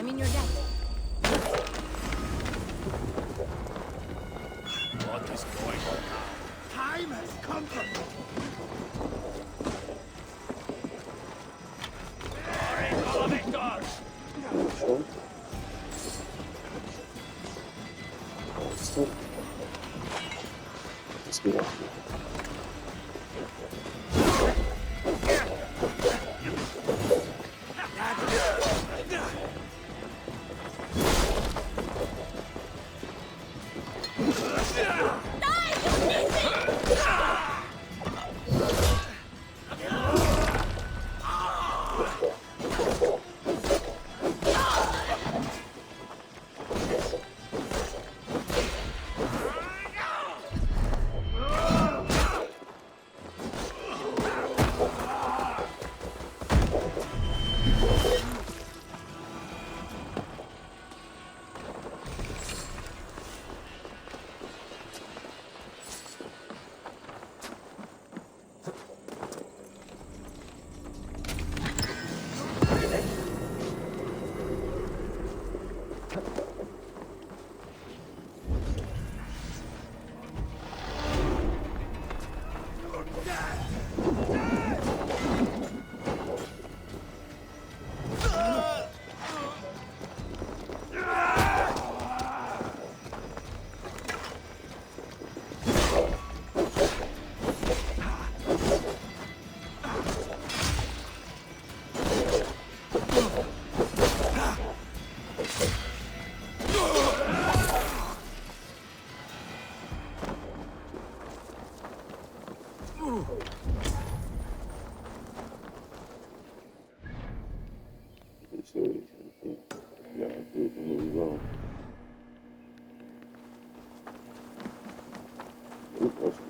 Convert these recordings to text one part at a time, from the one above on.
I'm in your debt. What is going on now? Time has come for me. Let's get out.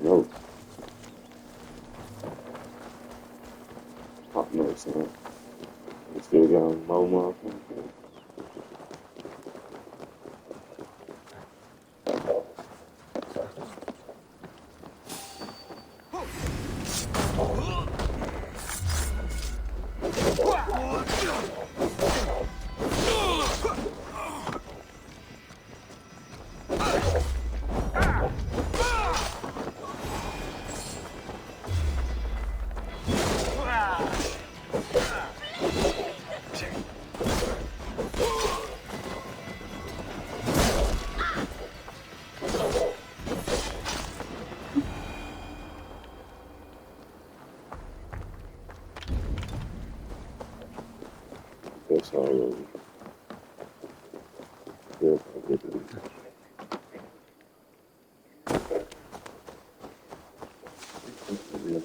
No. Pop notes, man. We still got more motherfuckers. That's all over. Yeah, I get it. Yeah.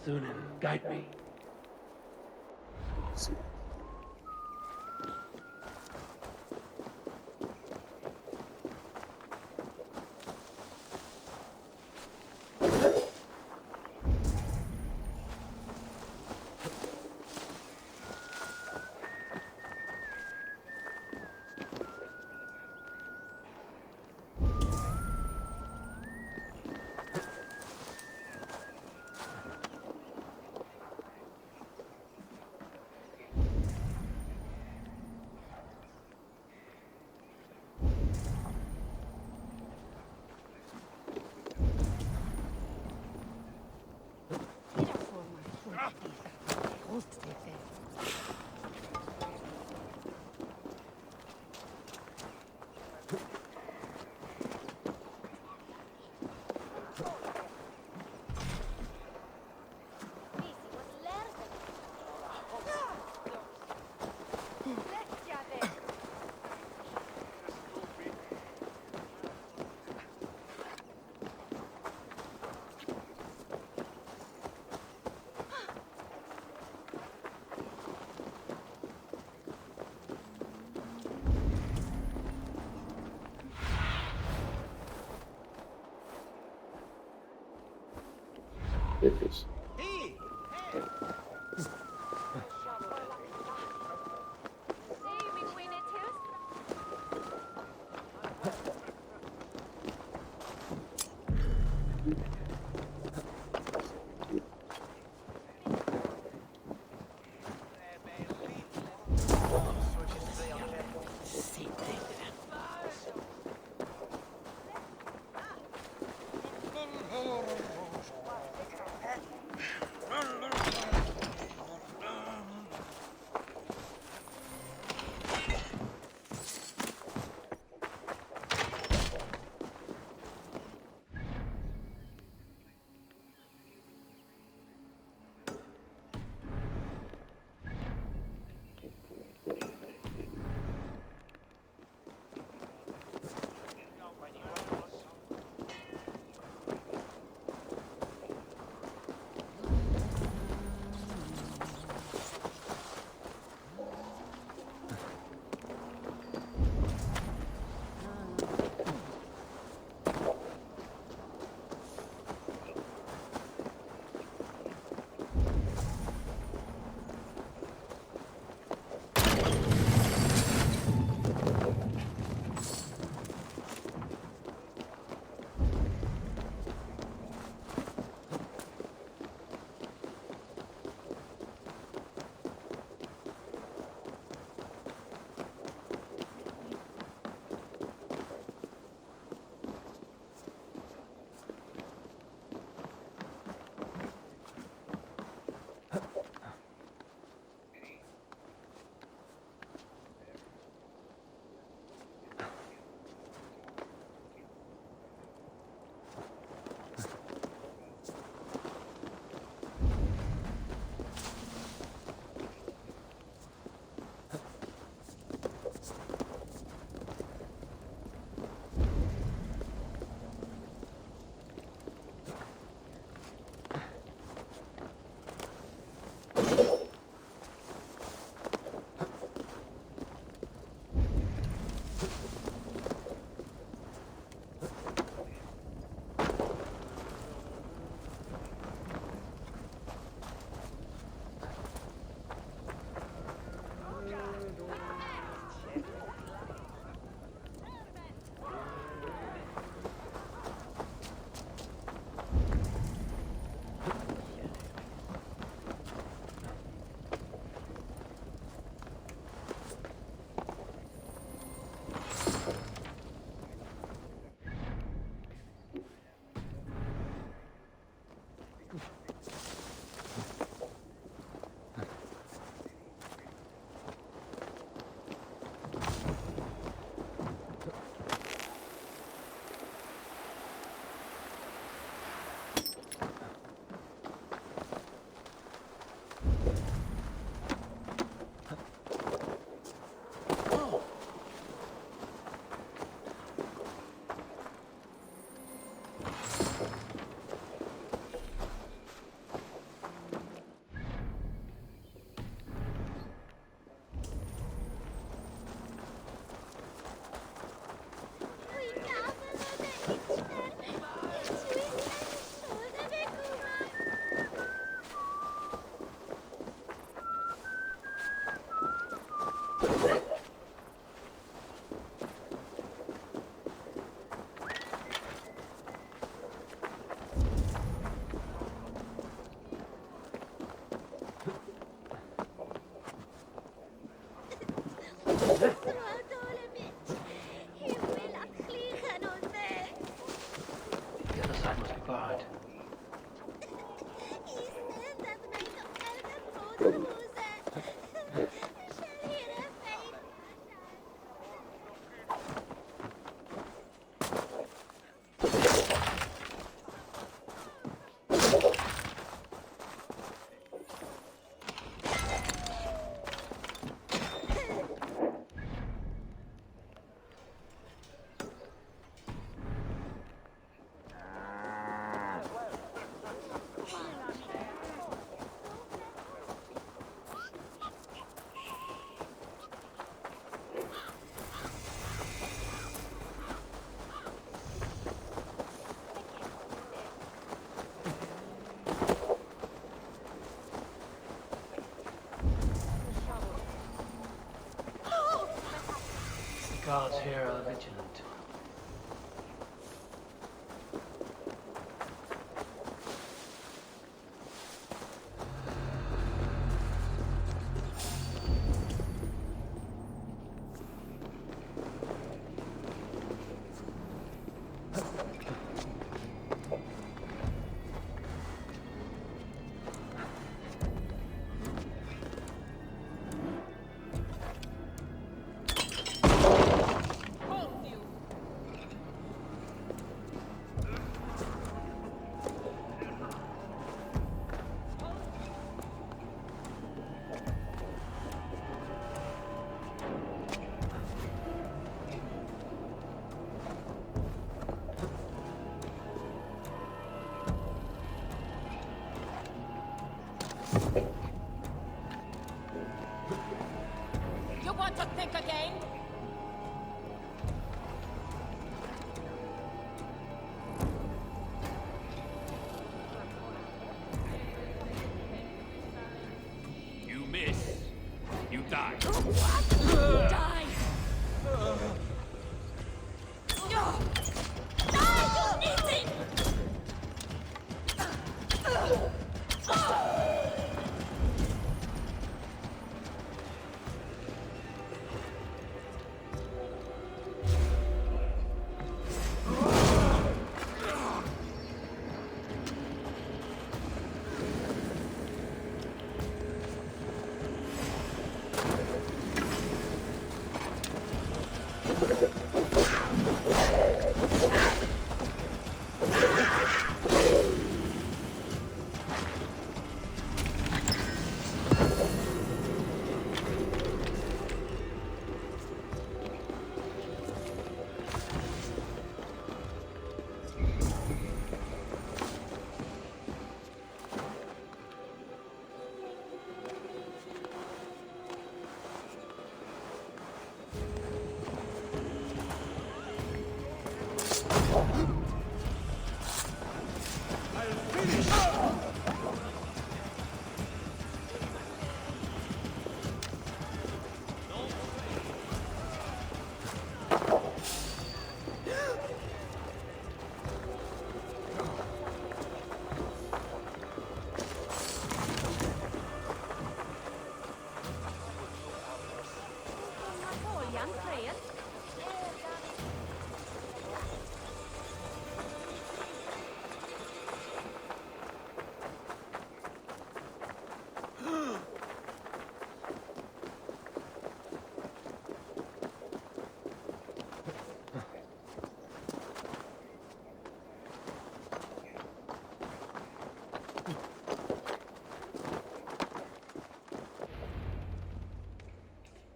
Sunan, guide me. If it's Guards here are vigilant. You want to think again? You miss. You die. What? Die! Die, you need it!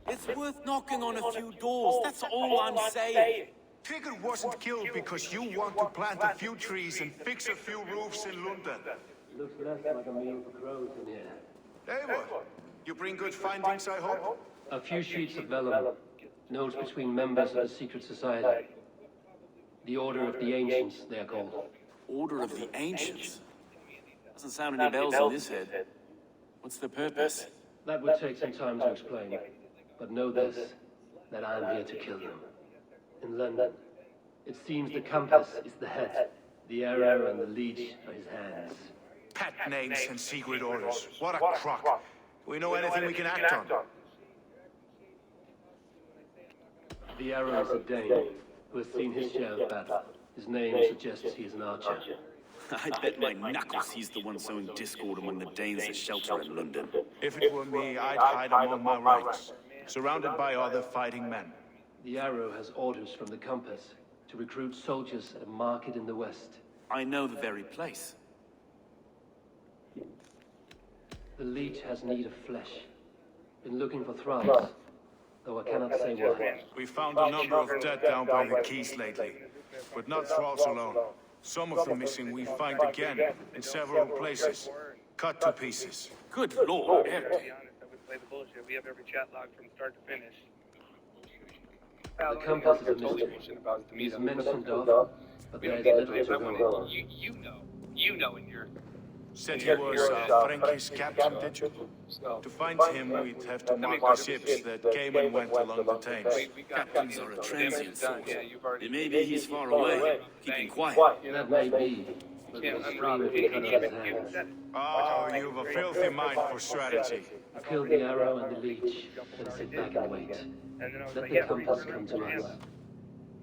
It's worth knocking on a few doors, that's all I'm saying. Tigger wasn't killed because you want to plant a few trees and fix a few roofs in London. Looks less like a meal for crows in here. Eivor, you bring good findings, I hope? A few sheets of vellum. Notes between members of the secret society. The Order of the Ancients, they are called. Order of the Ancients? Doesn't sound any bells in this head. What's the purpose? That would take some time to explain. But know this, that I'm here to kill them. In London, it seems the compass is the head, the arrow and the leech are his hands. Pet names and secret orders. What a crock. Do we know anything we can act on? The arrow is a Dane, who has seen his share of battle. His name suggests he is an archer. I bet my knuckles he's the one sowing discord among the Danes that shelter in London. If it were me, I'd hide among my ranks, surrounded by other fighting men. The arrow has orders from the compass to recruit soldiers at a market in the west. I know the very place. The leech has need of flesh. Been looking for thralls, though I cannot say why. We found a number of dead down by the quays lately, but not thralls alone. Some of the missing we find again in several places, cut to pieces. Good lord, Eric. Play the bullshit. We have every chat log from start to finish. The compass is a mystery. He's mentioned of, but there is little to go on. You know, and Said he was Frankie's captain, did you? To find him, we'd have to mark the ships that came and went along the Thames. Captains are a transient sort. It may be he's far away, keeping quiet. That may be, but we'll stream if we cut off his hands. Oh, you've a filthy mind for strategy. Kill the arrow and the leech, then sit back and wait. Let the compass come to us.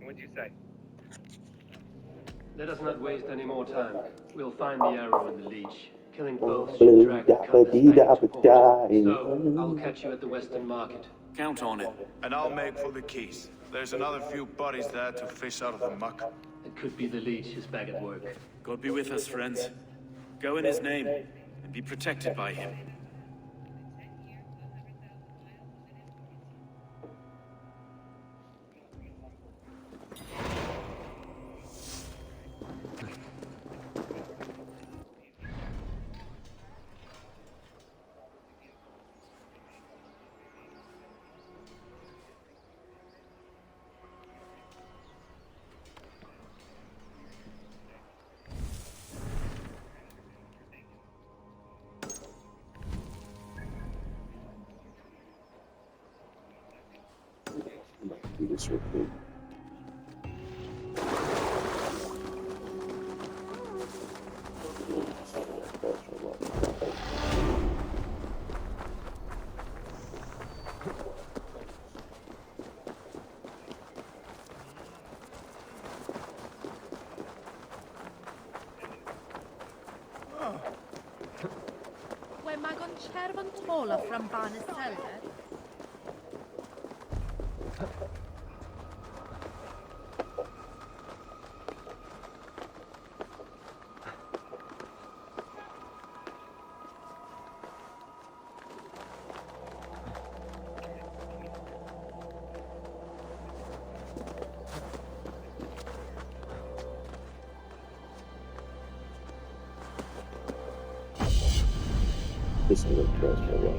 What'd you say? Let us not waste any more time. We'll find the arrow and the leech. Killing both should drag the compass back into port. So, I'll catch you at the Western Market. Count on it. And I'll make for the keys. There's another few bodies there to fish out of the muck. It could be the leech is back at work. God be with us, friends. Go in his name, and be protected by him. Do this real quick. Mae magon cherfon tola from Banes Selder. This is a personal one.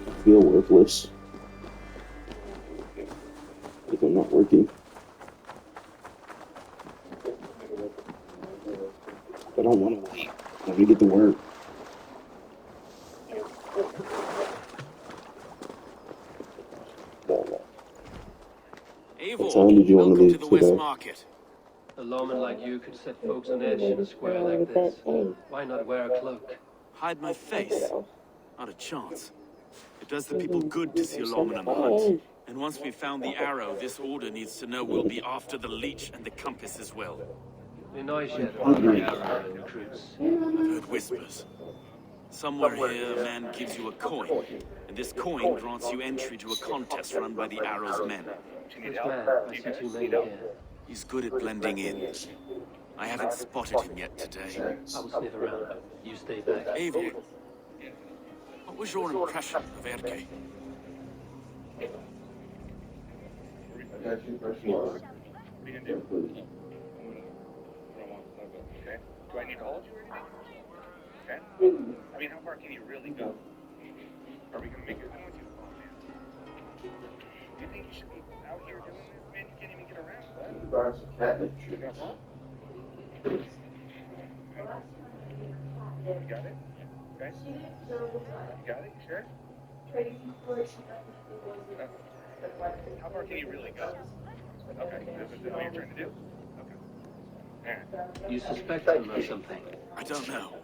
I feel worthless if I'm not working. I don't want to wait. I want to get to work. What time did you want to welcome leave to the West today? Market. A lawman like you could set folks on edge in a square like this. Why not wear a cloak? Hide my face? Not a chance. It does the people good to see a lawman on the hunt. And once we've found the arrow, this order needs to know we'll be after the leech and the compass as well. The noise yet about the arrow and recruits. I've heard whispers. Somewhere here, a man gives you a coin, and this coin grants you entry to a contest run by the Arrow's men. This man, I see too many here. He's good at blending in. I haven't spotted him yet today. I will sniff around. You stay back. Eivor, what was your impression of Erke? We can do. Okay. Do I need to hold you or anything? Okay. I mean, how far can you really go? Are we gonna make it? I want you to fall, man. Do you think you should be out here doing this, man? You can't even get around. You got it? Okay. You got it? You sure? How far can you really go? Okay. This is what you're trying to do? Okay. Alright. You suspect him of something. I don't know.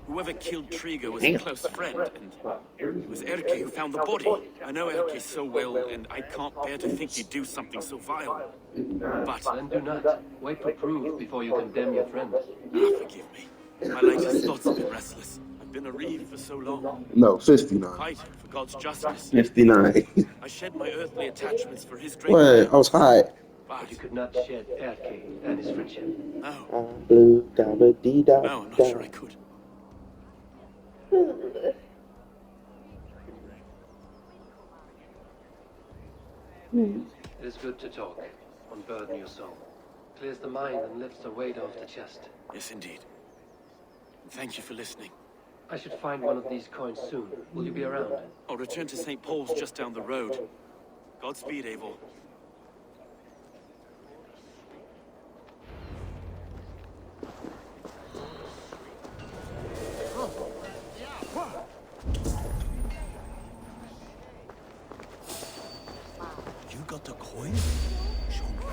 Whoever killed Trigo was a close friend, and it was Erke who found the body. I know Erke so well, and I can't bear to think he'd do something so vile. But... Then do not. Wait for proof before you condemn your friend. forgive me. My latest thoughts have been restless. I've been a reeve for so long. No, 59. Fighting for God's justice. 59. I shed my earthly attachments for his great What? will. I was high. But you could not shed Erke and his friendship. No. Blue, dabba, dee, da, No, I'm not sure I could. It is good to talk. Unburden your soul. Clears the mind and lifts the weight off the chest. Yes, indeed. Thank you for listening. I should find one of these coins soon. Will you be around? I'll return to St. Paul's just down the road. Godspeed, Abel. You got the coin? Show me.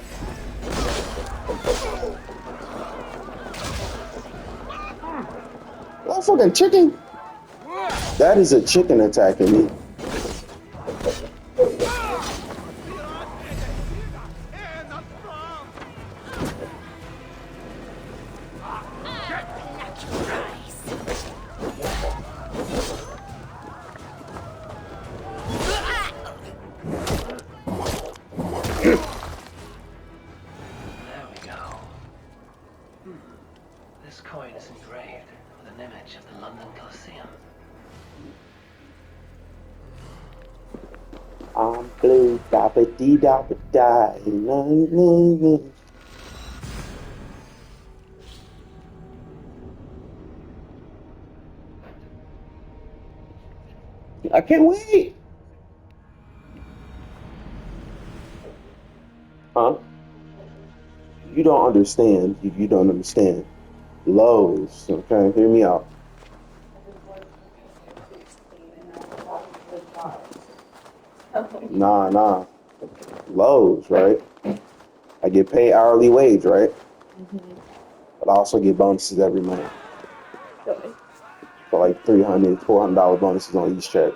What fucking chicken? That is a chicken attacking me. There we go. This coin is engraved with an image of the London Colosseum. I'm blue, dabba dee dabba die. I can't wait. Huh? You don't understand. You don't understand. Lowe's, okay? Hear me out. Nah. Lowe's, right? I get paid hourly wage, right? But I also get bonuses every month. For like $300, $400 bonuses on each check.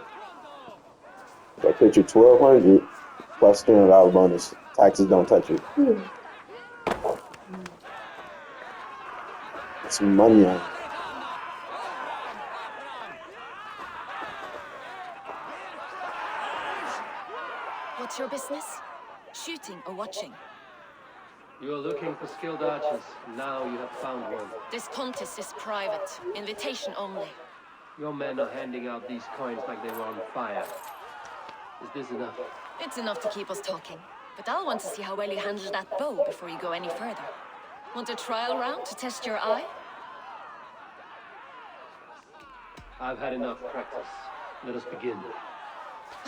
So I put you $1,200 plus $300 bonus. Taxes don't touch you. Some money on it. What's your business? Shooting or watching? You are looking for skilled archers. Now you have found one. This contest is private. Invitation only. Your men are handing out these coins like they were on fire. Is this enough? It's enough to keep us talking. But I'll want to see how well you handle that bow before you go any further. Want a trial round to test your eye? I've had enough practice. Let us begin.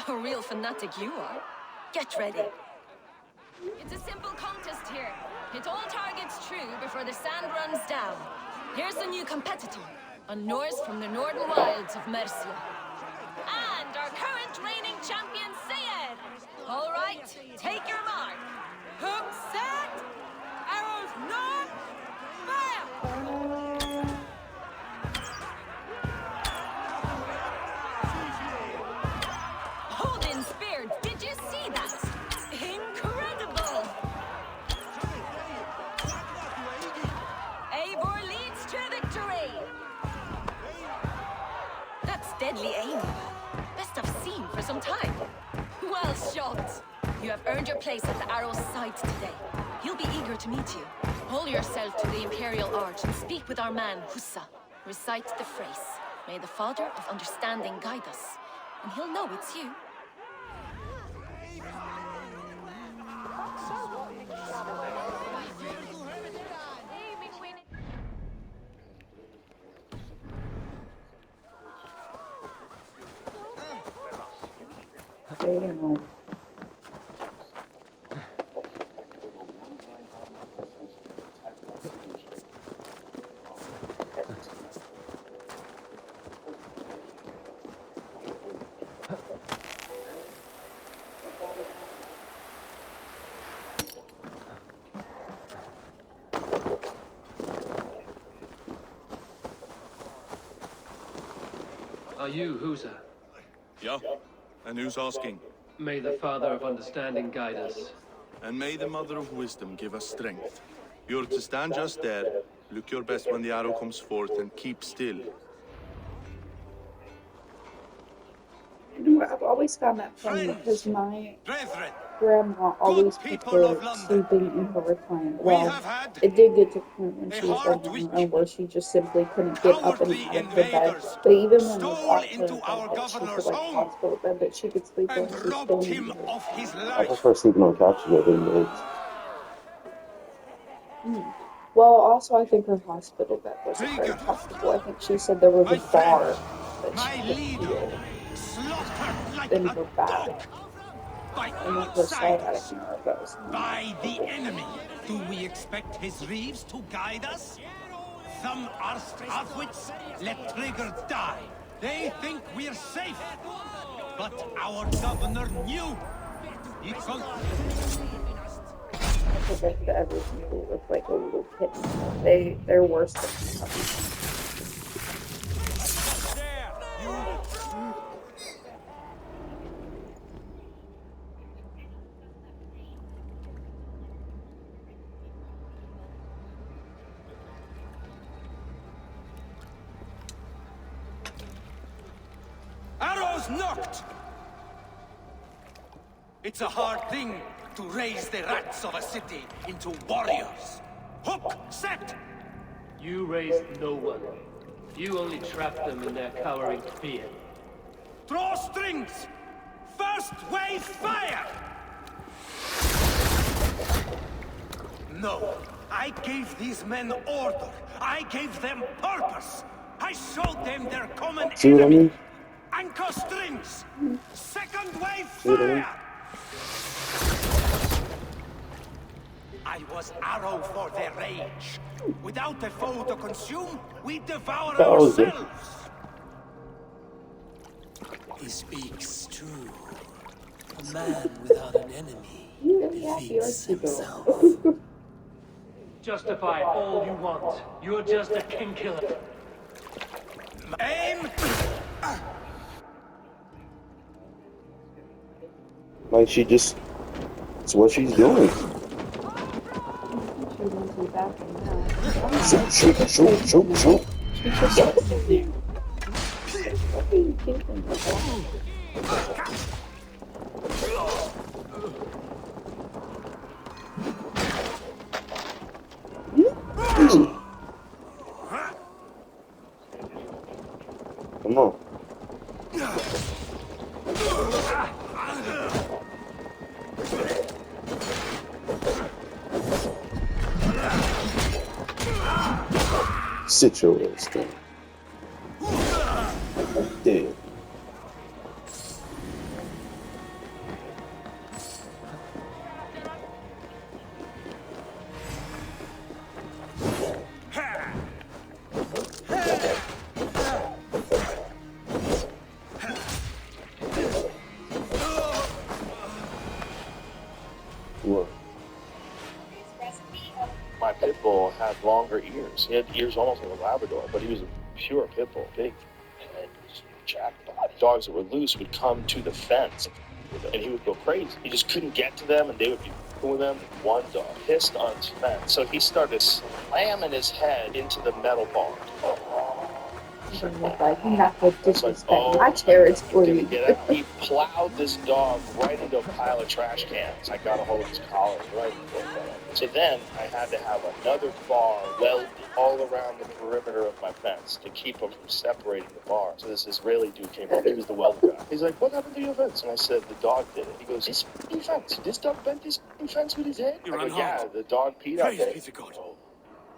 A real fanatic you are. Get ready. It's a simple contest here. Hit all targets true before the sand runs down. Here's a new competitor. A Norse from the northern wilds of Mercia. And our current reigning champion, Sayed. All right, take your mark. Hook set. Arrows north. Fire! Odin spear, did you see that? Incredible! Eivor leads to victory! That's deadly aim. Best I've seen for some time. Well shot! You have earned your place at the arrow's side today. He'll be eager to meet you. Hold yourself to the Imperial Arch and speak with our man, Hussa. Recite the phrase. May the Father of Understanding guide us. And he'll know it's you. Are you Husa? Yeah? And who's asking? May the Father of Understanding guide us. And may the Mother of Wisdom give us strength. You're to stand just there, look your best when the arrow comes forth, and keep still. You know what? I've always found that funny because my grandma always preferred sleeping in her recliner. Well, it did get to the point when she was living on her own where she just simply couldn't get up and out of the bed. But even when they brought her a bed that she could, like, a hospital bed that she could sleep in, she still needed her recliner. I prefer sleeping on couches rather than beds. Well, also, I think her hospital bed wasn't very comfortable. I think she said there was a bar that she could feel in her back. And I first saw that a year ago. By the enemy, do we expect his reeves to guide us? Some arsed halfwits let Trigger die. They think we're safe. But our governor knew. He called... I predict that every people look like a little kitten. They're worse than puppies. Arrows knocked! It's a hard thing to raise the rats of a city into warriors. Hook set! You raised no one. You only trapped them in their cowering fear. Draw strings! First wave fire! No, I gave these men order. I gave them purpose. I showed them their common See what I enemy. mean? Anchor strings! Second wave See what I mean? fire! I was arrow for their rage. Without a foe to consume, we devour That was it. ourselves. He speaks true. A man without an enemy You really happy, defeats aren't you, himself. girl? Justify all you want. You're just a king killer. Aim! Like it's what she's doing. She wants you back now. Shoot. She just sitting there. What are you thinking about? Come on. Sit your ass down. Dead. What? My pit bull had longer ears. He had ears almost like a Labrador, but he was a pure pit bull, big and jacked body. Dogs that were loose would come to the fence, and he would go crazy. He just couldn't get to them, and they would be with them. One dog pissed on his fence, so he started slamming his head into the metal bar. Like, not to disrespect my territory. He plowed this dog right into a pile of trash cans. I got a hold of his collar right before that. So then I had to have another bar welded all around the perimeter of my fence to keep him from separating the bar. So this Israeli dude came up. He was the welder guy. He's like, "What happened to your fence?" And I said, "The dog did it." He goes, "His fence? This dog bent his fence with his head?" I go, "Yeah, the dog peed out there."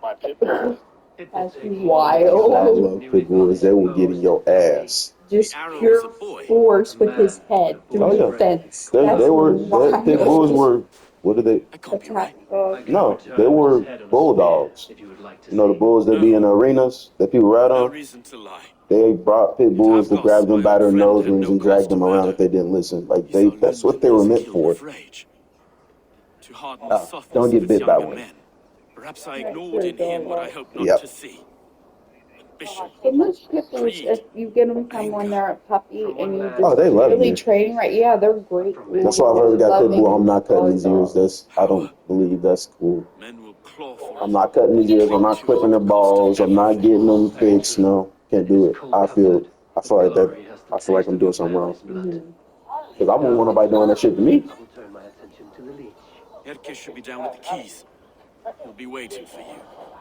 My pit bull. That's I wild. love pit bulls. They will get in your ass. Just pure force with his head through Oh, the yeah. fence. They That's were wild. pit bulls were. What are they? Attack dog. No, they were bulldogs. You know the bulls that be in the arenas that people ride No on. reason to lie. They brought pit bulls to grab them by their nose rings and drag them around if they didn't listen. Like that's what they were meant for. To harden the softness Don't get of bit its by younger one. men. Perhaps I ignored in him what I hope not Yep. to see. ambition. So most pickles, Greed, if you get them from when anger. they're a puppy and you Oh, just they love really you. train right, yeah, they're great. That's why I've already got pit bull. I'm not cutting Loving these ears. dogs. I don't believe that's cool. Men will claw for I'm it. not cutting these ears. I'm not Choose clipping at the the cost of balls. I'm not everything. getting them fixed. No, can't do it. I feel like that. Glory has the I feel like taste I'm of doing your something wrong. family's blood. Because I wouldn't want nobody doing that shit to me. I will turn my attention to the leech. Erke should be down at the keys. He'll be waiting for you.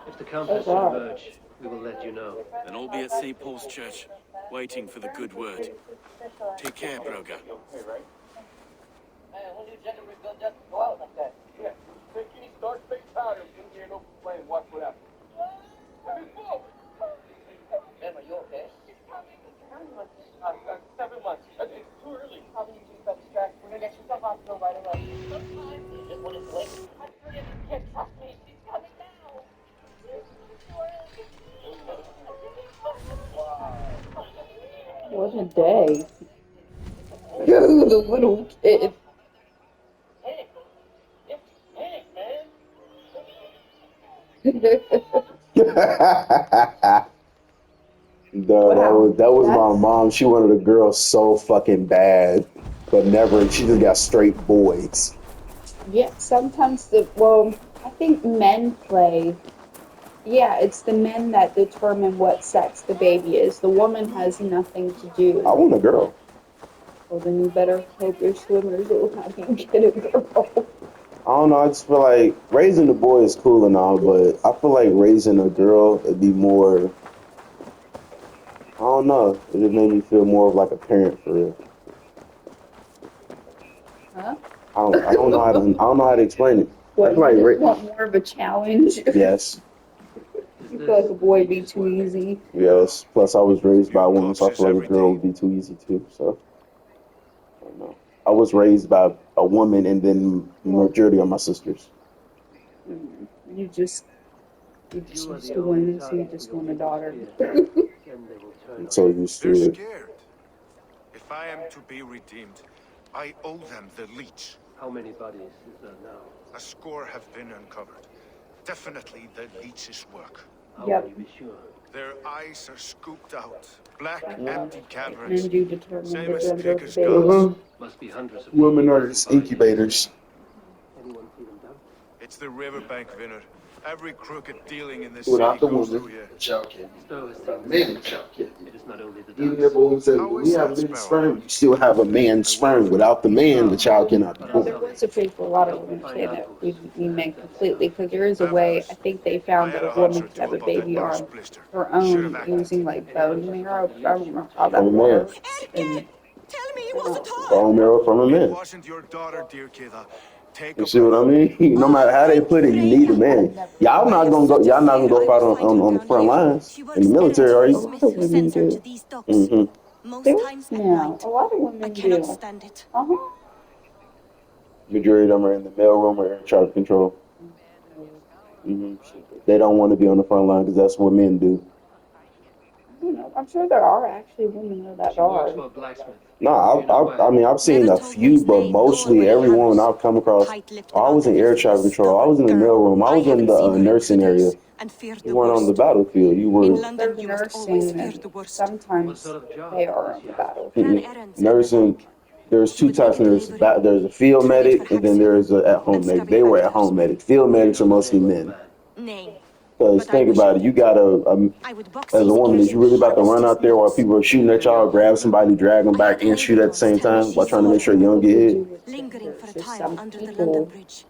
If the Countess should emerge, we will let you know. Then I'll be at St. Paul's Church, waiting for the good word. Take care, Broga. What a day. The little kid. That was my mom. She wanted a girl so fucking bad, but never. She just got straight boys. Yeah, sometimes I think men play. Yeah, it's the men that determine what sex the baby is. The woman has nothing to do. I want a girl. Well, then you better hope your swimmers will have you get a girl. I don't know. I just feel like raising a boy is cool and all, but I feel like raising a girl it'd be more. I don't know. It just made me feel more of like a parent for real. Huh? I don't know how to explain it. What, I feel like you just want more of a challenge? yes. You feel like a boy would be too easy? Yes. Plus, I was raised by a woman, so I feel like a girl would be too easy too. So I don't know. I was raised by a woman, and then majority of my sisters. You just used to women, so you just want a daughter. I'm so used to They're it. scared. If I am to be redeemed, I owe them the leech. How many bodies is there now? A score have been uncovered. Definitely the leech's work. How can you be sure? Their eyes are scooped out. Black, empty And caverns. you determine Same the as gender of the pig's baby. guts. Must be hundreds of Women people are just incubators. Anyone see them done? It's the riverbank, Vinner. Every crooked dealing in this Without city the goes woman, through here. the child can't Stowe has be. seen Man, the child can't be. It is not only the Even ducks. if one says How we is have that many spell? sperm, you still have a man's sperm. Without the man, the child cannot be No, there born. was a case where a lot of women say that we meant completely, because there is a way, I think they found that a woman could have a baby on her own using like bone marrow. I don't know how that From a man. works. And, Tell me it wasn't her! Bone marrow from a It man. wasn't your daughter, dear Kida. Take You a see what I breath. mean? No matter how they put it, you need a man. Y'all not gonna go. Y'all not gonna go fight on the front lines in the military, are a you? lot of women do. Mm-hmm. No, a lot of women do. Uh-huh. Majority of them are in the mailroom or air traffic control. Mm-hmm. They don't want to be on the front line because that's what men do. I don't know. I'm sure there are actually women that are. For a blacksmith. No, I mean, I've seen a few, but mostly every woman I've come across, I was in air traffic control, I was in the mailroom, I was in the nursing area. You weren't on the battlefield. You were There's nursing, and sometimes they are on the battlefield. nursing. There's two types of nurses. There's a field medic, and then there's an at-home medic. They were at-home medic. Field medics are mostly men. Because think about it, you gotta, as a woman, is you really about to run out there while people are shooting at y'all, grab somebody, drag them back, and shoot at the same time while trying to make sure you don't get hit? Lingering for a time under the London Bridge.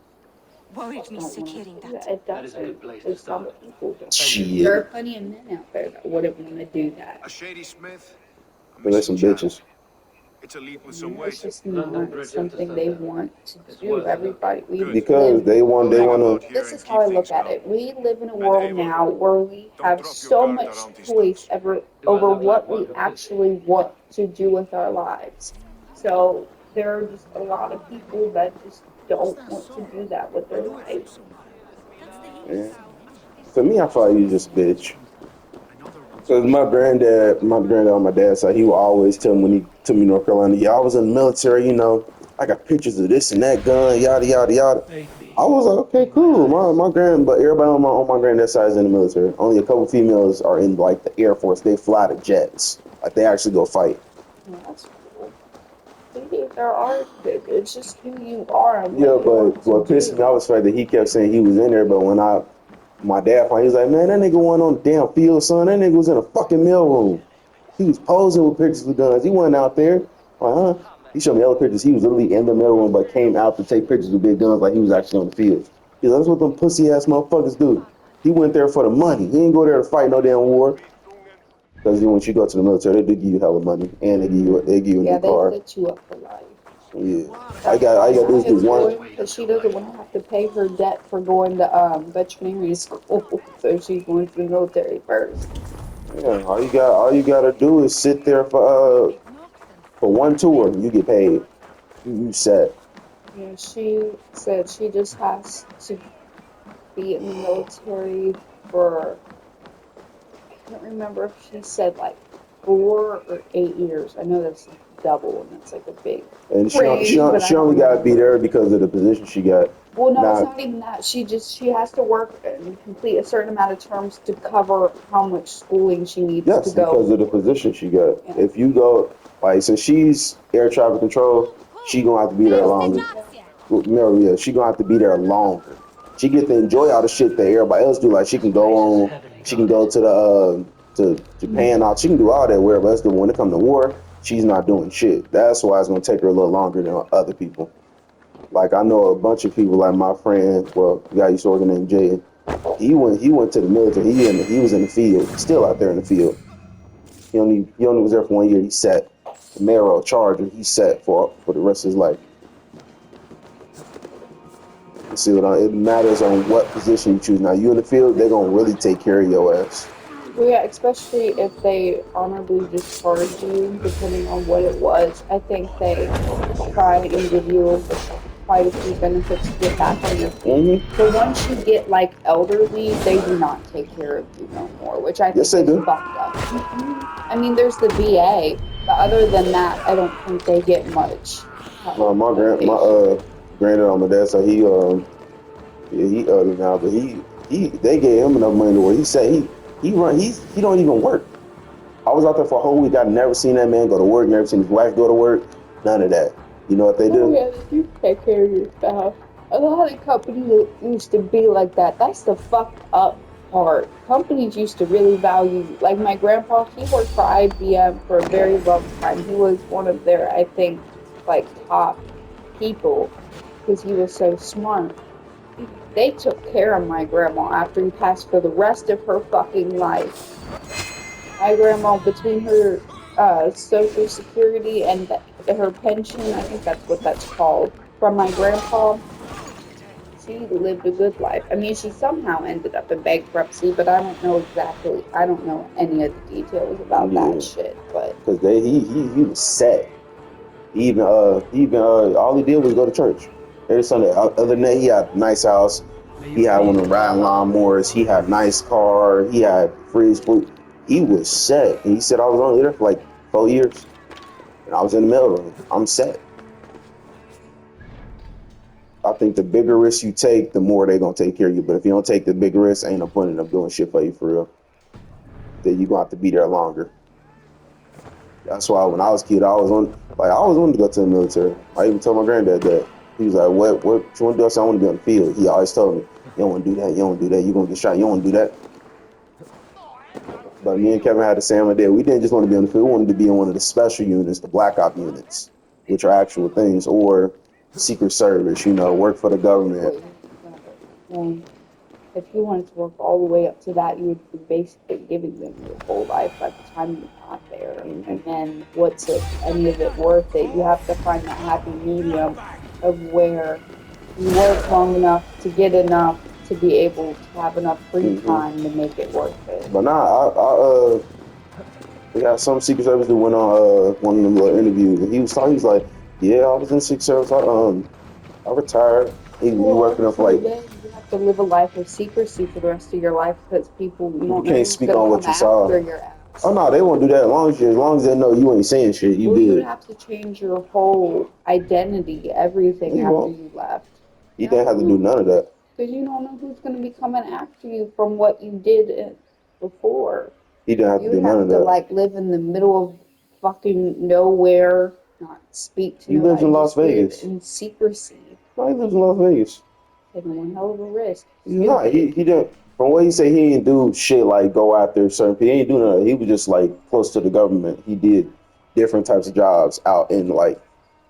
Worried me sick hearing that. It That is a good doesn't. place to There's some start. people that Shit. there are plenty of men out there that wouldn't want to do that. A shady smith. A But there's some missing child. bitches. It's a lead with some It's weight. just not something they want to do. Everybody, Because they want to. This is how I look at it. We live in a world now where we have so much choice over what we actually want to do with our lives. So there are just a lot of people that just don't want to do that with their life. Yeah. To me, I thought you just bitch. Because my granddad on my dad's side, he would always tell me when he took me to North Carolina, yeah, I was in the military, you know, I got pictures of this and that gun, yada yada yada. I was like, okay, cool. But everybody on my granddad's side is in the military. Only a couple females are in like the Air Force. They fly the jets. Like they actually go fight. Yeah, that's cool. There are, it's just who you are. And Yeah, but what pissed me off was the fact that he kept saying he was in there, but when my dad found, he was like, man, that nigga went on the damn field, son. That nigga was in a fucking mailroom. He was posing with pictures with guns. He wasn't out there. I'm like, huh? He showed me other pictures. He was literally in the mailroom, but came out to take pictures with big guns like he was actually on the field. He's like, that's what them pussy ass motherfuckers do. He went there for the money. He didn't go there to fight no damn war. Because once you go to the military, they do give you hella money, and they give you a new car. They set you up for life. Yeah, I got to do one. Because she doesn't want to have to pay her debt for going to veterinary school, so she's going to the military first. Yeah, all you gotta do is sit there for one tour, you get paid. You set. Yeah, she said she just has to be in the military for, I can't remember if she said like 4 or 8 years. I know that's double, and that's like a big And range, she only got to be there because of the position she got. Well, no, it's not even that. She has to work and complete a certain amount of terms to cover how much schooling she needs to go. Yes, because of the position she got. Yeah. If you go, like, since she's air traffic control, she gonna have to be there longer. Yeah, she gonna have to be there longer. She get to enjoy all the shit that everybody else do. Like, she can go to the to Japan, she can do all that wherever else do. When it comes to war, she's not doing shit. That's why it's gonna take her a little longer than other people. Like, I know a bunch of people, like my friend, well, the guy used to work in Jay. He went to the military. He was in the field, still out there in the field. He only was there for 1 year. He sat the mayoral charger. He sat for the rest of his life. You see what it matters on what position you choose. Now you in the field, they're gonna really take care of your ass. Well, yeah, especially if they honorably discharge you, depending on what it was. I think they try and give you quite a few benefits to get back on your feet. But once you get like elderly, they do not take care of you no more, which I think is fucked up. I mean, there's the VA, but other than that, I don't think they get much. My granddad on my dad's side, he elderly now, but they gave him enough money to where he said he don't even work. I was out there for a whole week. I've never seen that man go to work, never seen his wife go to work, none of that. You know what they do? Yeah, you take care of your stuff. A lot of companies used to be like that. That's the fucked up part. Companies used to really value, like my grandpa, he worked for IBM for a very long time. He was one of their, I think, like top people because he was so smart. They took care of my grandma after he passed for the rest of her fucking life. My grandma, between her Social Security and her pension, I think that's what that's called, from my grandpa, she lived a good life. I mean, she somehow ended up in bankruptcy, but I don't know any of the details about that shit. But because he was set. He even all he did was go to church every Sunday. Other than that, he had a nice house. He had one of the riding lawnmowers. He had a nice car. He had fridge food. He was set. And he said, I was only there for like 4 years. And I was in the mailroom. I'm set. I think the bigger risk you take, the more they're going to take care of you. But if you don't take the big risk, ain't no point in them doing shit for you for real. Then you're going to have to be there longer. That's why when I was a kid, I always wanted to go to the military. I even told my granddad that. He was like, what you want to do? I said, I want to be on the field. He always told me, you don't want to do that. You don't want to do that. You're going to get shot. You don't want to do that. But me and Kevin had the same idea. We didn't just want to be on the field. We wanted to be in one of the special units, the Black Op units, which are actual things, or Secret Service, work for the government. If you wanted to work all the way up to that, you would be basically giving them your whole life by the time you got there. And then what's any of it worth it? You have to find that happy medium of where you work long enough to get enough to be able to have enough free time to make it worth it. But nah, we got some Secret Service that went on one of them little interviews, and he was like, yeah, I was in Secret Service. I retired. He working up for like. You have to live a life of secrecy for the rest of your life because people you can't speak on what you saw. Oh no, they won't do that as long as they know you ain't saying shit. You Well, you would good. have to change your whole identity, everything You after won't. you left. You didn't have to do none of that. Because you don't know who's going to be coming after you from what you did before. He didn't have You to do would none have of to that. like live in the middle of fucking nowhere, not speak to He lives in nobody, Las just live Vegas. in secrecy. No, he lives in Las Vegas. Taking one hell of a risk. He's not. He didn't. From what he said, he didn't do shit like go after certain people. He ain't do none of that. He was just like close to the government. He did different types of jobs out in like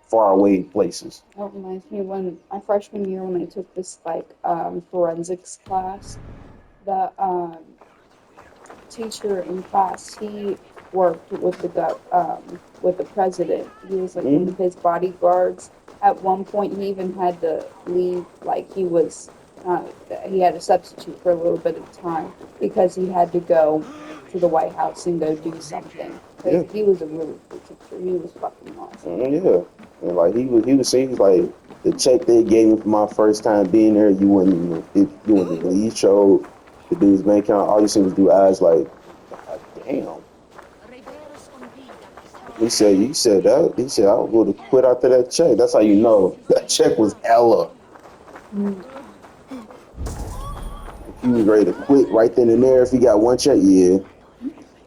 far away places. That reminds me when my freshman year when I took this like forensics class, the teacher in class, he worked with with the president. He was like one of his bodyguards. At one point, he even had to leave. Like he had a substitute for a little bit of time because he had to go to the White House and go do something. Yeah. He was a really cool teacher. He was fucking awesome. Yeah. And like he was saying, he's like the check they gave me for my first time being there, you wouldn't even he showed the dude's bank account. All you see was do eyes like, God damn. He said that. He said, I would have quit after that check. That's how you know that check was hella. If he was ready to quit right then and there, if he got one check, yeah.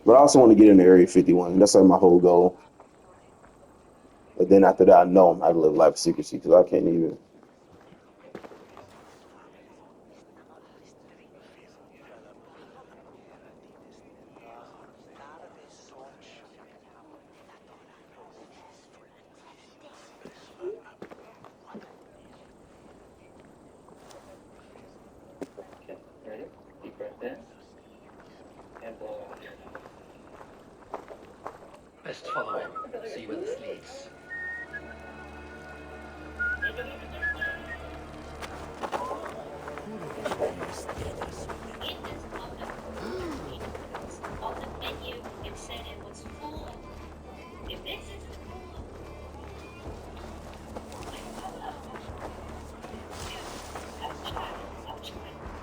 But I also want to get in the Area 51. That's like my whole goal. But then after that, I know I'm how to live life of secrecy because I can't even. Okay, ready? Deep breath in. And blow out. Best follow him. See where this leads.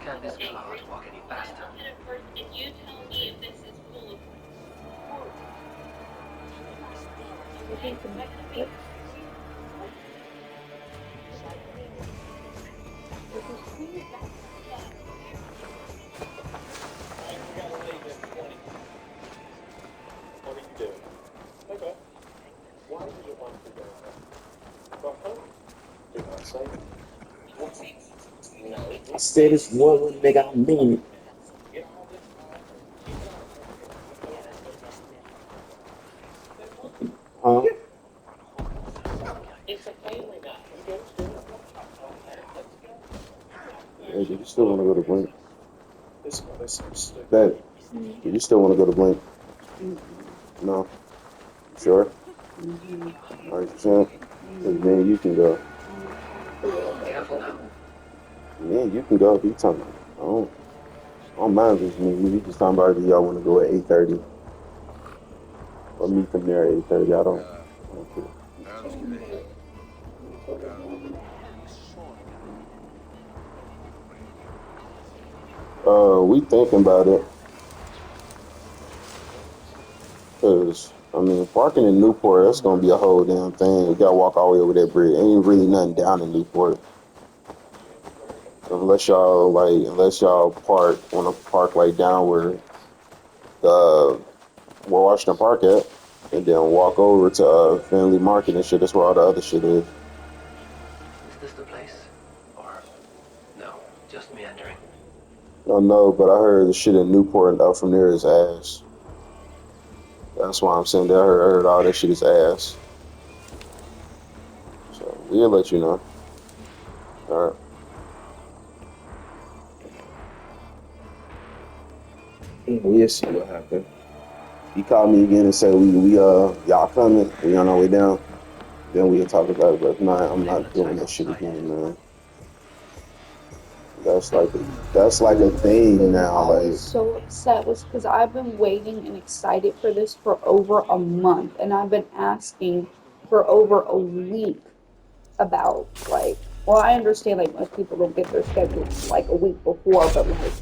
Can't this cloud walk any faster? I said it's one nigga, I mean it. Huh? Yeah, you still want to go to Blink? That you still want to go to Blink? No. Sure. 100%. Man, you can go. Careful now. Man, you can go. He talking about. I don't mind this me. We just talking about y'all want to go at 8:30 or meet them there at 8:30. I don't care. We thinking about it. Cause I mean, parking in Newport, that's gonna be a whole damn thing. You gotta walk all the way over that bridge. Ain't really nothing down in Newport. Unless y'all wanna park like down where Washington Park at, and then walk over to Family Market and shit. That's where all the other shit is. Is this the place? Or no, just meandering? I know, but I heard the shit in Newport out from there is ass. That's why I'm saying that I heard all that shit is ass. So we'll let you know. All right. We'll see what happens. He called me again and said y'all coming? We on our way down. Then we'll talk about it. But no, I'm not doing that shit again, man. That's like a thing now. I was so upset was because I've been waiting and excited for this for over a month, and I've been asking for over a week about like. Well, I understand like most people don't get their schedules like a week before, but like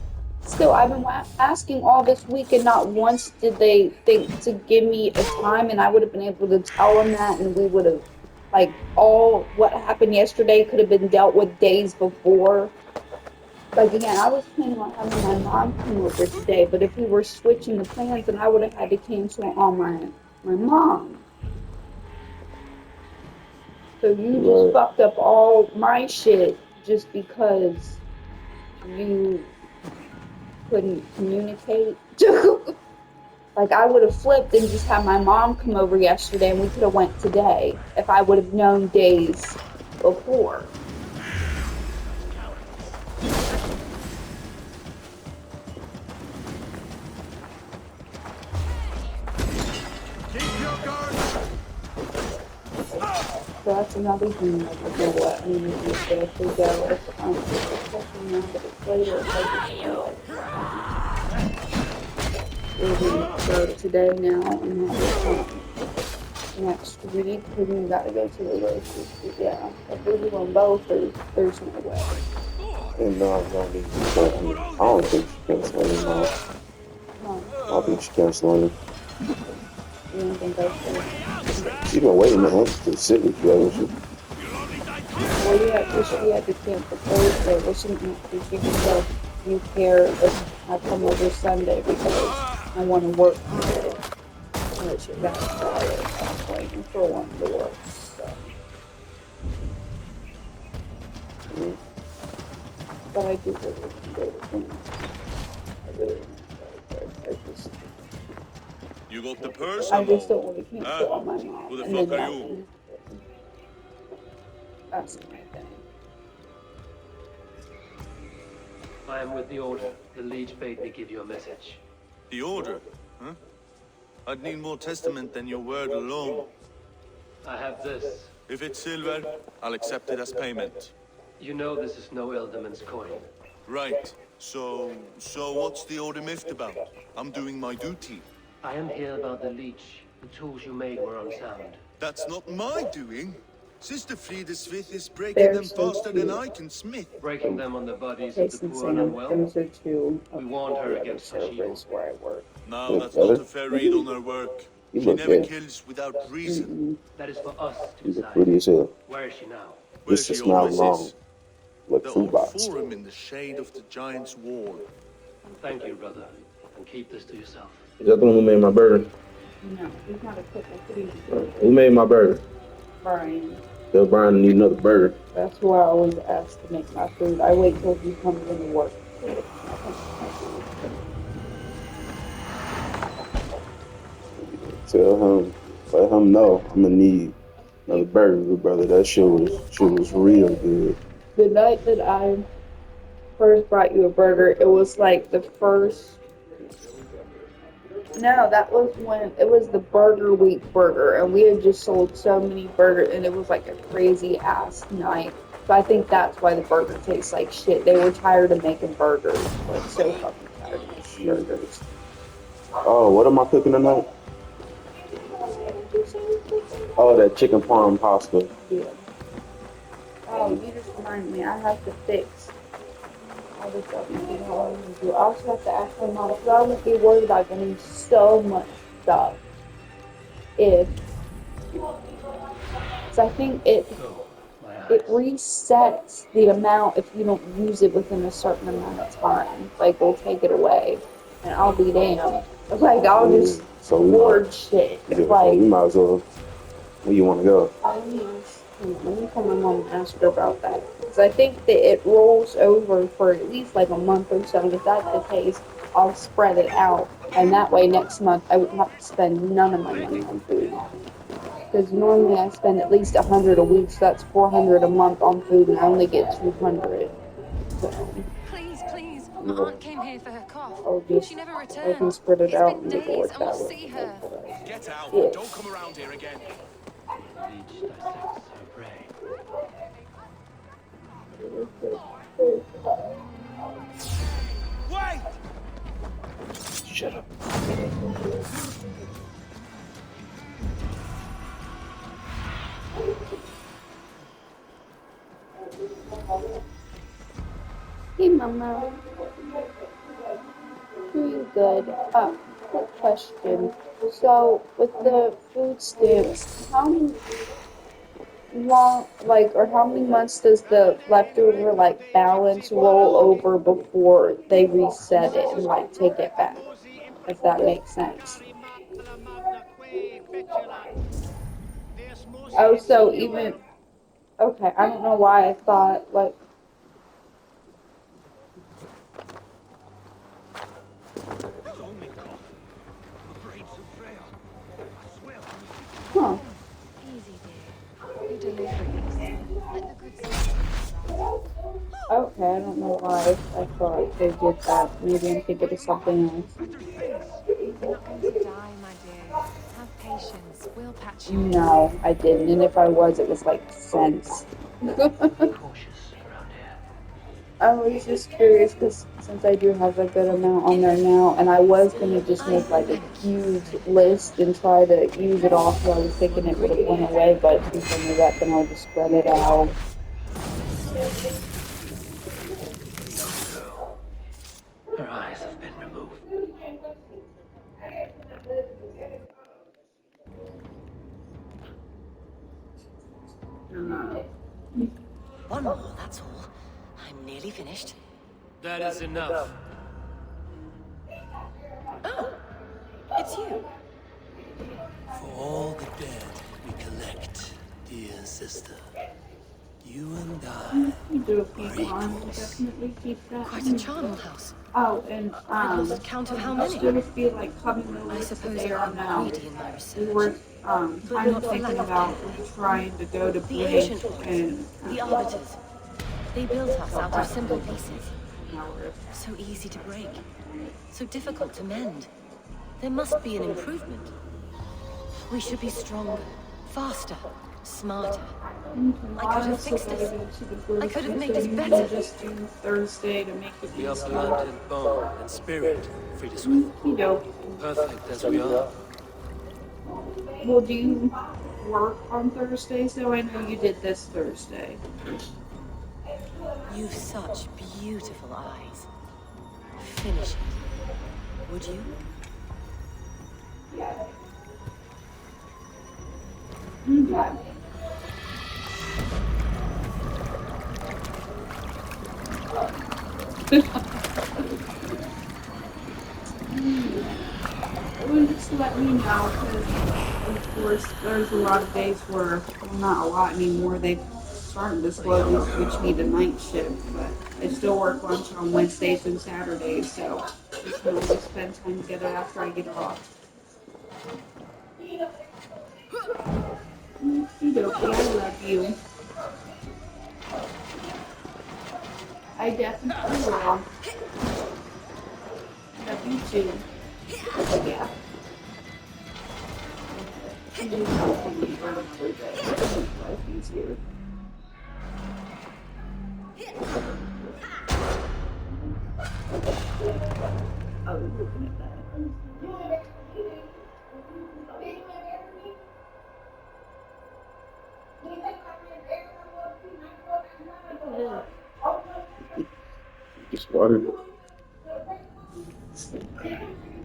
Still, I've been asking all this week, and not once did they think to give me a time, and I would have been able to tell them that, and we would have, like, all what happened yesterday could have been dealt with days before. Like, again, I was planning on having my mom come over today, but if we were switching the plans, then I would have had to cancel on my mom. So you just fucked up all my shit just because you couldn't communicate. Like, I would have flipped and just had my mom come over yesterday, and we could have went today if I would have known days before. Keep your guards. So that's another thing, like, you know what, I mean, if they actually go, especially now that it's later, if I just we're going to go today now and have it next week, because we gotta go to the grocery store. Yeah, if we're doing both, there's no way. And no, I don't think she canceled him now. I don't think she canceled him. You don't think I should? She's been waiting to sit with you, hasn't she? Well, yeah, because she had to cancel Thursday. Well, she didn't have to. She just said, you care if I come over Sunday because I want to work today. And she got Friday. I'm waiting for one to work. So. But I do really want to go to things. I really want to go, but You got the purse? I just don't want to cancel on my mom. Who the And then fuck are that you? one. That's my thing. I am with the Order. The Leech bade me give you a message. The Order? Huh? I'd need more testament than your word alone. I have this. If it's silver, I'll accept it as payment. You know this is no Elderman's coin. Right. So what's the Order miffed about? I'm doing my duty. I am here about the Leech. The tools you made were unsound. That's not my doing. Sister Frida Smith is breaking them faster than I can smith. Breaking them on the bodies of the Jason poor and Sam, unwell. those are two We warned her against such evil. where I work. No, that's not a fair read on her work. She never kills without reason. That is for us to You look decide. pretty as hell. Where is she now? Where's This she is not always wrong. is? Like The food old box. forum in the shade of the giant's wall. Thank you, brother. And keep this to yourself. Is that the one who made my burger? No, he's not a cook. Who made my burger? Brian. Tell Brian to need another burger. That's who I always ask to make my food. I wait till he comes into work. Let him know I'm gonna need another burger, brother. That shit was real good. The night that I first brought you a burger, it was like the first. No, that was when it was the Burger Week burger, and we had just sold so many burgers, and it was like a crazy ass night. So I think that's why the burger tastes like shit. They were tired of making burgers, like so fucking tired of making burgers. Oh, what am I cooking tonight? Oh, that chicken parm pasta. Yeah. Oh, you just reminded me. I have to fix all this stuff. I also have to ask my mom, because I won't be worried about getting so much stuff. Because I think it resets the amount if you don't use it within a certain amount of time. Like, they'll take it away, and I'll be damned. Like, I'll just hoard shit. Yeah, Like, you might as well. Where you want to go? let me call my mom and ask her about that. Because I think that it rolls over for at least like a month or so. And if that's the case, I'll spread it out. And that way next month I wouldn't have to spend none of my money on food. Because normally I spend at least $100 a week, so that's $400 a month on food, and I only get $200. So, Please. My aunt came here for her cough. She never I returned. can spread it It's out been and make it days. work I that must way. see her. Get out. Yeah. Don't come around here again. Leech dissects her prey. Wait! Shut up. Hey, Mama. doing good. Quick question. So, with the food stamps, how long, like, or how many months does the leftover, like, balance roll over before they reset it and, like, take it back? If that makes sense. Oh, so even, okay, I don't know why I thought, like, huh. Easy, dear. Your delivery is slow. Let the good soul Okay, I don't know why I thought they did that. Maybe I'm thinking of something else. You're not going to die, my dear. Have patience. We'll patch you in. No, I didn't. And if I was, it was like cents. Cautious around here. I was just curious because since I do have a good amount on there now, and I was gonna just make like a huge list and try to use it all, so I was thinking it would have went away, but since I knew that, then I'll just spread it out. Young girl. Her eyes have been removed. One more, that's all. I'm nearly finished. That is enough. Oh, it's you. For all the dead we collect, dear sister, you and I You do a are few on, equals. definitely keep that. Quite a charnel house. Oh, and I'd lost count of how many. still feel like coming over I to suppose there I'm now. greedy in my We research. were But kind of not for thinking lack of about care. trying to go to The Blake ancient ones, and the arbiters, they built us out of simple pieces. So easy to break, so difficult to mend. There must be an improvement. We should be stronger, faster, smarter. I could have fixed this. I could have made this better. Just do Thursday to make it We are easier. blood and bone and spirit, Frida Smith. Perfect as we are. Well, do you work on Thursdays though? I know you did this Thursday. You've such beautiful eyes. Finish it. Would you? Okay. Well, just let me know, because of course there's a lot of days where, well, not a lot anymore, they starting to slowly switch me to night shift, but I still work lunch on Wednesdays and Saturdays, so just want to spend time together after I get off. Okey-dokey, I love you. I definitely will. Love you too. Yeah. You do something for another day. Make life easier. Oh, you're looking at that. Just water.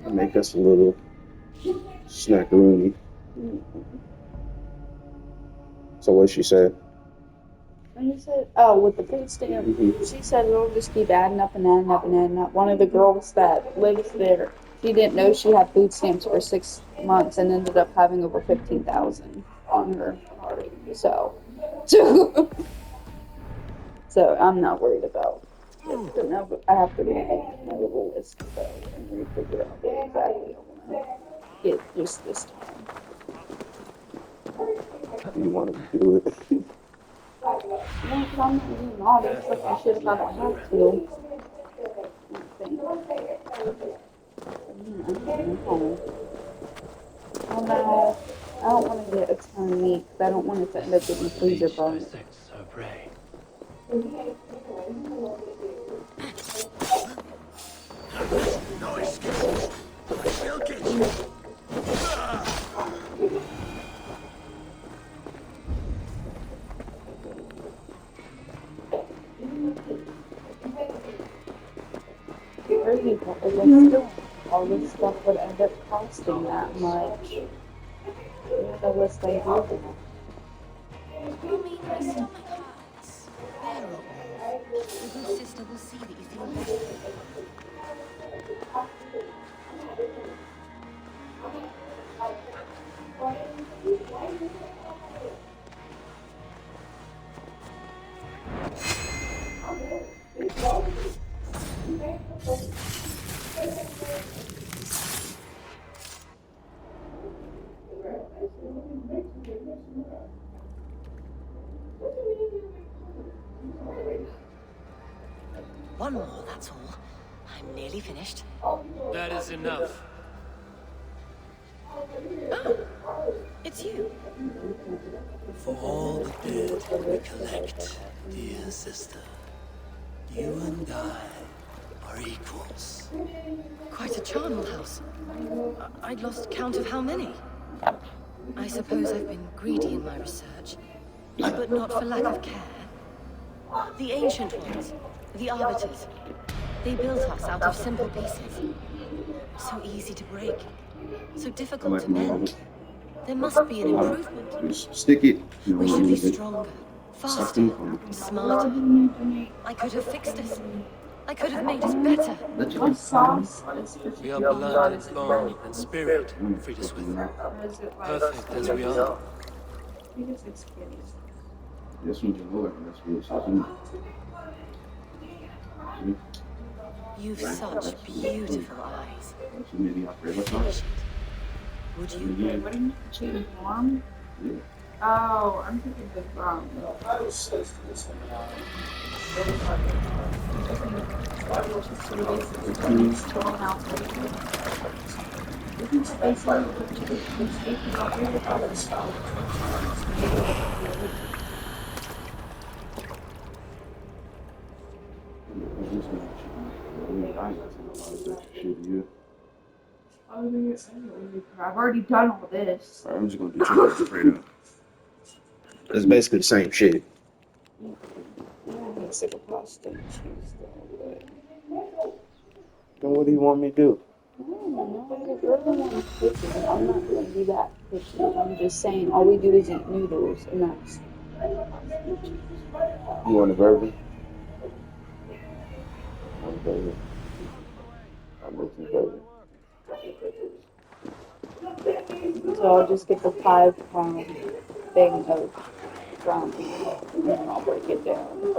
Make us a little snackaroonie. So what she said? And you said, oh, with the food stamp, she said it'll just keep adding up and adding up and adding up. One of the girls that lives there, she didn't know she had food stamps for 6 months and ended up having over 15,000 on her card. So, so I'm not worried about it. So now I have to make my little list though and refigure out what exactly I want to get just this time. You want to do it? No, because I'm not doing all this stuff I should have had to. Oh no, I don't want to get a ton of meat because I don't want it to end up getting freezer burnt. Dissects her prey. No excuses. I will get you. Where's but I guess still all this stuff would end up costing that much. Yeah, the list I do. I mean, my stomach hurts. Bear up, Move. The good sister will see that you feel better. One more, that's all. I'm nearly finished. That is enough. Oh, it's you. For all the dead we collect, dear sister, you and I are equals. Quite a charnel house. I'd lost count of how many. I suppose I've been greedy in my research, but not for lack of care. The ancient ones, the arbiters, they built us out of simple pieces. So easy to break, so difficult to mend. There must be an improvement. Just stick it. We should be stronger, faster, smarter. I could have fixed us. I could have made us better. What sauce is We are blood and bone and spirit, Frida Swith. Perfect as we are. This one's your that's what it says. You've such beautiful eyes. Would you? What do you mean, cheating warm? Yeah. Oh, I'm thinking of I've already done all this. I'm just gonna do chicken Alfredo. It's basically the same shit. I'm sick of pasta and cheese though, Then what do you want me to do? I don't know. You're the one picky. I'm not gonna be that picky. I'm just saying all we do is eat noodles and that's You want a burger? Want a burger? I'll make you a burger. so I'll just get the 5-pound thing of ground beef and then I'll break it down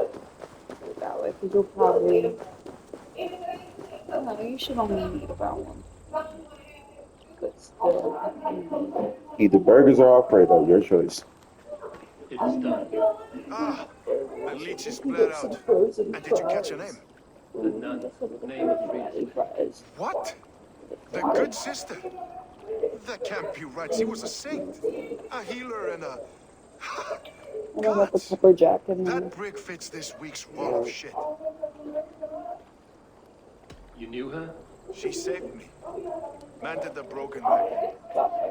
that way because you'll probably I don't know, you should only eat about one. But still, Either burgers or Alfredo, your choice. It is done. Ah, the leech is bled out. And did you catch her name? The nun. Name of Frida Swith. What? The good sister? That can't be right. She was a saint. A healer and a... I don't got the pepper jack in there. That brick fits this week's wall of shit. You knew her? She saved me. Mended the broken leg.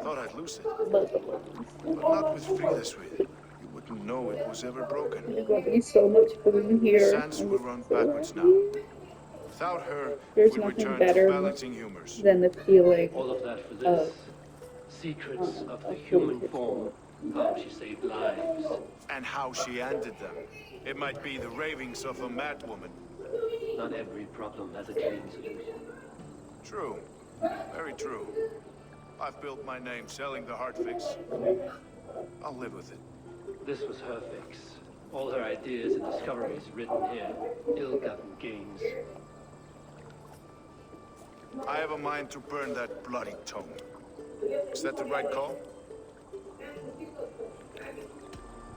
Thought I'd lose it. But not with Frida Swith. You wouldn't know it was ever broken. There's gonna be so much food here. Sands will run backwards now. Without her, There's we'd nothing return better to balancing humors. than the feeling All of that for this. Secrets of the human form. How she saved lives. And how she ended them. It might be the ravings of a madwoman. Not every problem has a clean solution. True. Very true. I've built my name selling the heart fix. I'll live with it. This was her fix. All her ideas and discoveries written here. Ill-gotten gains. I have a mind to burn that bloody tome. Is that the right call?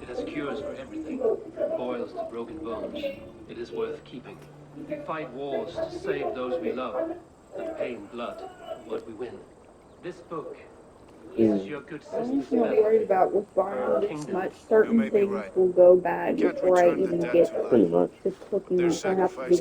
It has cures for everything, from boils to broken bones. It is worth keeping. We fight wars to save those we love, and pay in blood for what we win. This book is your good I'm sister's not worried about with buying this kingdom. much. Certain You may be things right. will go bad Can't before I return the even dead get to life. Pretty much. to cooking Their it. I have to sacrifice be